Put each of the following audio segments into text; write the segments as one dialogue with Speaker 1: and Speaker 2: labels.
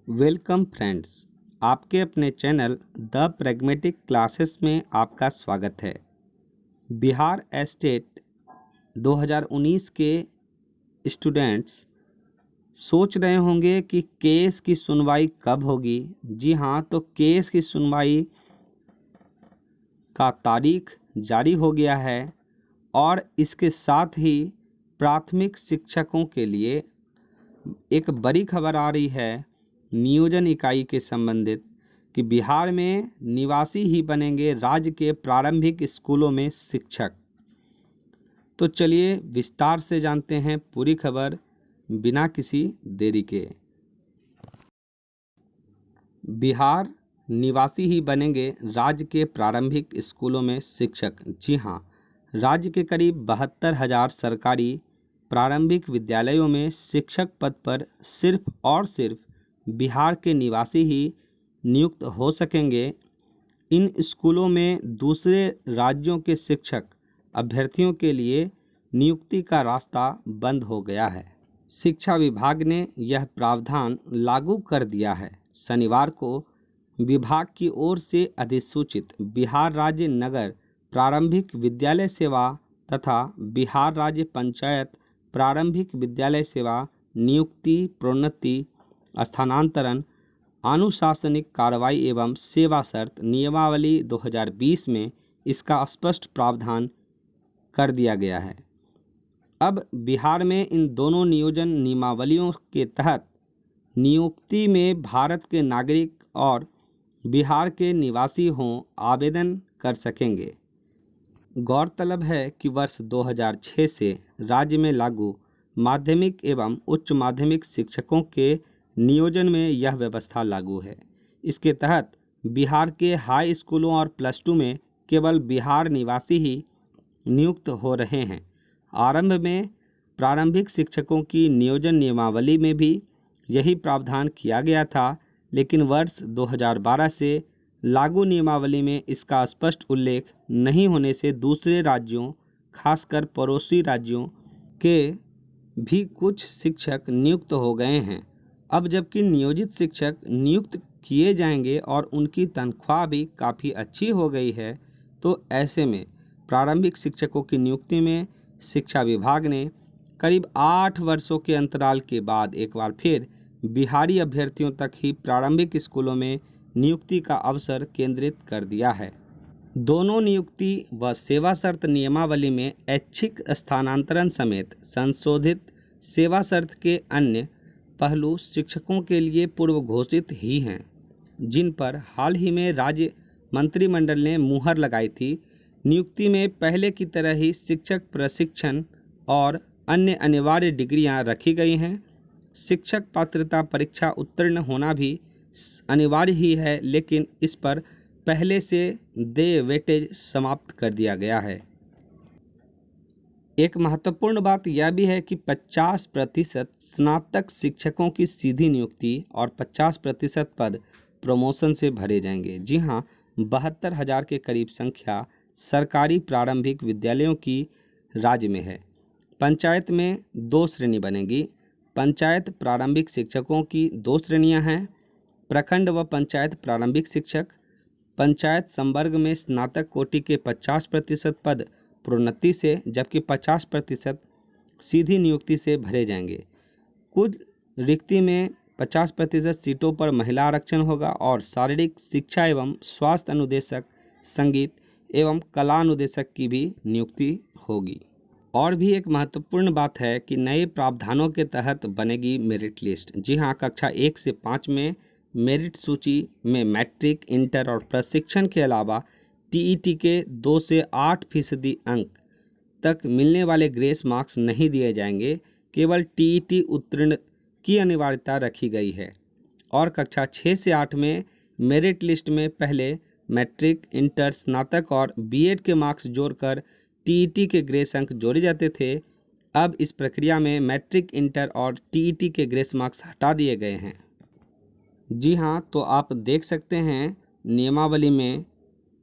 Speaker 1: Welcome friends, आपके अपने channel the pragmatic classes में आपका स्वागत है। बिहार एस्टेट 2019 के स्टूडेंट्स सोच रहे होंगे कि केस की सुनवाई कब होगी। जी हाँ, तो केस की सुनवाई का तारीख जारी हो गया है और इसके साथ ही प्राथमिक शिक्षकों के लिए एक बड़ी खबर आ रही है नियोजन इकाई के संबंधित कि बिहार में निवासी ही बनेंगे राज्य के प्रारंभिक स्कूलों में शिक्षक। तो चलिए विस्तार से जानते हैं पूरी खबर बिना किसी देरी के। बिहार निवासी ही बनेंगे राज्य के प्रारंभिक स्कूलों में शिक्षक। जी हाँ, राज्य के करीब 72,000 सरकारी प्रारंभिक विद्यालयों में शिक्षक पद पर सिर्फ और सिर्फ बिहार के निवासी ही नियुक्त हो सकेंगे। इन स्कूलों में दूसरे राज्यों के शिक्षक अभ्यर्थियों के लिए नियुक्ति का रास्ता बंद हो गया है। शिक्षा विभाग ने यह प्रावधान लागू कर दिया है। शनिवार को विभाग की ओर से अधिसूचित बिहार राज्य नगर प्रारंभिक विद्यालय सेवा तथा बिहार राज्य पंचायत प्रारंभिक विद्यालय सेवा नियुक्ति, प्रोन्नति, स्थानांतरण, अनुशासनिक कार्रवाई एवं सेवा शर्त नियमावली 2020 में इसका स्पष्ट प्रावधान कर दिया गया है। अब बिहार में इन दोनों नियोजन नियमावलियों के तहत नियुक्ति में भारत के नागरिक और बिहार के निवासी हों आवेदन कर सकेंगे। गौरतलब है कि वर्ष 2006 से राज्य में लागू माध्यमिक एवं उच्च माध्यमिक शिक्षकों के नियोजन में यह व्यवस्था लागू है। इसके तहत बिहार के हाई स्कूलों और +2 में केवल बिहार निवासी ही नियुक्त हो रहे हैं। आरंभ में प्रारंभिक शिक्षकों की नियोजन नियमावली में भी यही प्रावधान किया गया था, लेकिन वर्ष 2012 से लागू नियमावली में इसका स्पष्ट उल्लेख नहीं होने से दूसरे राज्यों, खासकर पड़ोसी राज्यों के भी कुछ शिक्षक नियुक्त हो गए हैं। अब जबकि नियोजित शिक्षक नियुक्त किए जाएंगे और उनकी तनख्वाह भी काफ़ी अच्छी हो गई है, तो ऐसे में प्रारंभिक शिक्षकों की नियुक्ति में शिक्षा विभाग ने करीब 8 वर्षों के अंतराल के बाद एक बार फिर बिहारी अभ्यर्थियों तक ही प्रारंभिक स्कूलों में नियुक्ति का अवसर केंद्रित कर दिया है। दोनों नियुक्ति व सेवा शर्त नियमावली में ऐच्छिक स्थानांतरण समेत संशोधित सेवा शर्त के अन्य पहलू शिक्षकों के लिए पूर्व घोषित ही हैं, जिन पर हाल ही में राज्य मंत्रिमंडल ने मुहर लगाई थी। नियुक्ति में पहले की तरह ही शिक्षक प्रशिक्षण और अन्य अनिवार्य डिग्रियां रखी गई हैं। शिक्षक पात्रता परीक्षा उत्तीर्ण होना भी अनिवार्य ही है, लेकिन इस पर पहले से देय वेटेज समाप्त कर दिया गया है। एक महत्वपूर्ण बात यह भी है कि 50% स्नातक शिक्षकों की सीधी नियुक्ति और 50% पद प्रमोशन से भरे जाएंगे। जी हाँ, 72,000 के करीब संख्या सरकारी प्रारंभिक विद्यालयों की राज्य में है। पंचायत में 2 श्रेणी बनेगी। पंचायत प्रारंभिक शिक्षकों की 2 श्रेणियां हैं, प्रखंड व पंचायत प्रारंभिक शिक्षक। पंचायत संवर्ग में स्नातक कोटि के 50% पद प्रोन्नति से, जबकि 50% सीधी नियुक्ति से भरे जाएंगे। कुछ रिक्ति में 50% सीटों पर महिला आरक्षण होगा और शारीरिक शिक्षा एवं स्वास्थ्य अनुदेशक, संगीत एवं कला अनुदेशक की भी नियुक्ति होगी। और भी एक महत्वपूर्ण बात है कि नए प्रावधानों के तहत बनेगी मेरिट लिस्ट। जी हाँ, कक्षा 1 से 5 में मेरिट सूची में मैट्रिक, इंटर और प्रशिक्षण के अलावा टीईटी के 2 से 8% अंक तक मिलने वाले ग्रेस मार्क्स नहीं दिए जाएंगे। केवल टीईटी उत्तीर्ण की अनिवार्यता रखी गई है और कक्षा 6 से 8 में मेरिट लिस्ट में पहले मैट्रिक, इंटर, स्नातक और बीएड के मार्क्स जोड़कर टीईटी के ग्रेस अंक जोड़े जाते थे। अब इस प्रक्रिया में मैट्रिक, इंटर और टीईटी के ग्रेस मार्क्स हटा दिए गए हैं। जी हाँ, तो आप देख सकते हैं नियमावली में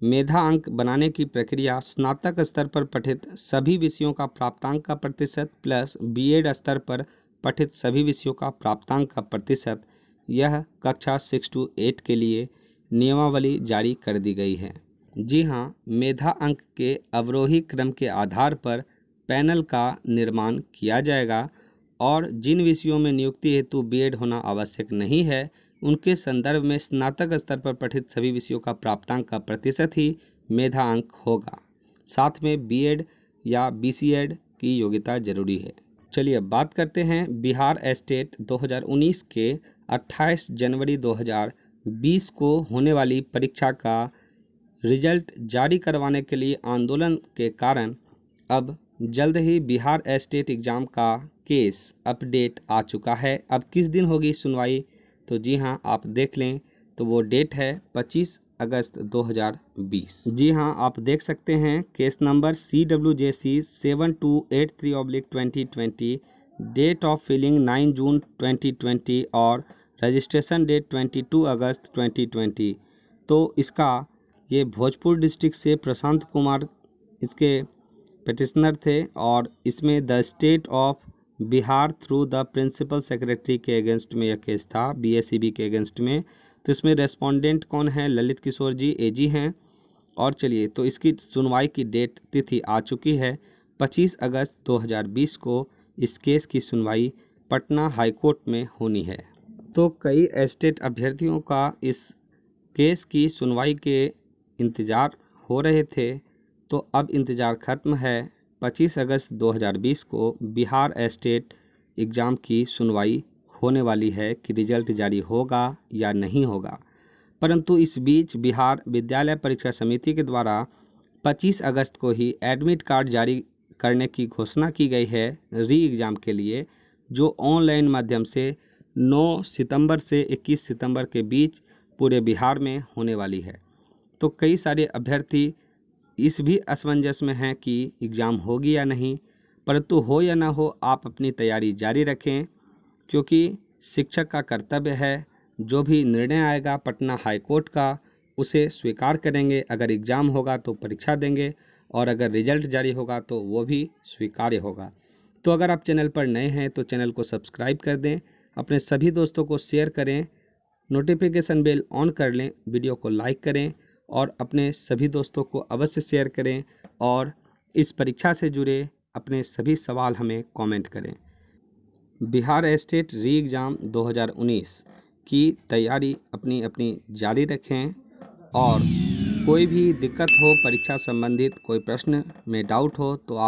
Speaker 1: मेधा अंक बनाने की प्रक्रिया स्नातक स्तर पर पठित सभी विषयों का प्राप्तांक का प्रतिशत प्लस बीएड स्तर पर पठित सभी विषयों का प्राप्तांक का प्रतिशत यह कक्षा 6 to 8 के लिए नियमावली जारी कर दी गई है। जी हाँ, मेधा अंक के अवरोही क्रम के आधार पर पैनल का निर्माण किया जाएगा और जिन विषयों में नियुक्ति हेतु बीएड होना आवश्यक नहीं है, उनके संदर्भ में स्नातक स्तर पर पठित सभी विषयों का प्राप्तांक का प्रतिशत ही मेधा अंक होगा। साथ में बीएड या बीसीएड की योग्यता जरूरी है। चलिए अब बात करते हैं बिहार एस्टेट 2019 के 28 जनवरी 2020 को होने वाली परीक्षा का रिजल्ट जारी करवाने के लिए आंदोलन के कारण अब जल्द ही बिहार एस्टेट एग्ज़ाम का केस अपडेट आ चुका है। अब किस दिन होगी सुनवाई, तो जी हाँ आप देख लें, तो वो डेट है 25 अगस्त 2020। जी हाँ, आप देख सकते हैं case number CWJC 7283/2020, date of filing 9 June 2020 और रजिस्ट्रेशन डेट 22 अगस्त 2020। तो इसका ये भोजपुर डिस्ट्रिक्ट से प्रशांत कुमार इसके पिटिशनर थे और इसमें the state of Bihar through the principal secretary के अगेंस्ट में यह केस था, BACB के अगेंस्ट में। तो इसमें रेस्पोंडेंट कौन है? ललित किशोर जी AG हैं। और चलिए, तो इसकी सुनवाई की डेट तिथि आ चुकी है 25 अगस्त 2020 को। इस केस की सुनवाई पटना हाई कोर्ट में होनी है। तो कई एस्टेट अभ्यर्थियों का इस केस की सुनवाई के इंतज़ार हो रहे थे, तो अब इंतज़ार ख़त्म है। 25 अगस्त 2020 को बिहार एस्टेट एग्ज़ाम की सुनवाई होने वाली है कि रिजल्ट जारी होगा या नहीं होगा। परंतु इस बीच बिहार विद्यालय परीक्षा समिति के द्वारा 25 अगस्त को ही एडमिट कार्ड जारी करने की घोषणा की गई है री एग्ज़ाम के लिए, जो ऑनलाइन माध्यम से 9 सितंबर से 21 सितंबर के बीच पूरे बिहार में होने वाली है। तो कई सारे अभ्यर्थी इस भी असमंजस में हैं कि एग्ज़ाम होगी या नहीं, परंतु हो या ना हो आप अपनी तैयारी जारी रखें, क्योंकि शिक्षक का कर्तव्य है जो भी निर्णय आएगा पटना हाई कोर्ट का उसे स्वीकार करेंगे। अगर एग्ज़ाम होगा तो परीक्षा देंगे और अगर रिजल्ट जारी होगा तो वो भी स्वीकार्य होगा। तो अगर आप चैनल पर नए हैं तो चैनल को सब्सक्राइब कर दें, अपने सभी दोस्तों को शेयर करें, नोटिफिकेशन बेल ऑन कर लें, वीडियो को लाइक करें और अपने सभी दोस्तों को अवश्य शेयर करें और इस परीक्षा से जुड़े अपने सभी सवाल हमें कमेंट करें। बिहार एस्टेट री एग्ज़ाम 2019 की तैयारी अपनी अपनी जारी रखें और कोई भी दिक्कत हो, परीक्षा संबंधित कोई प्रश्न में डाउट हो तो आप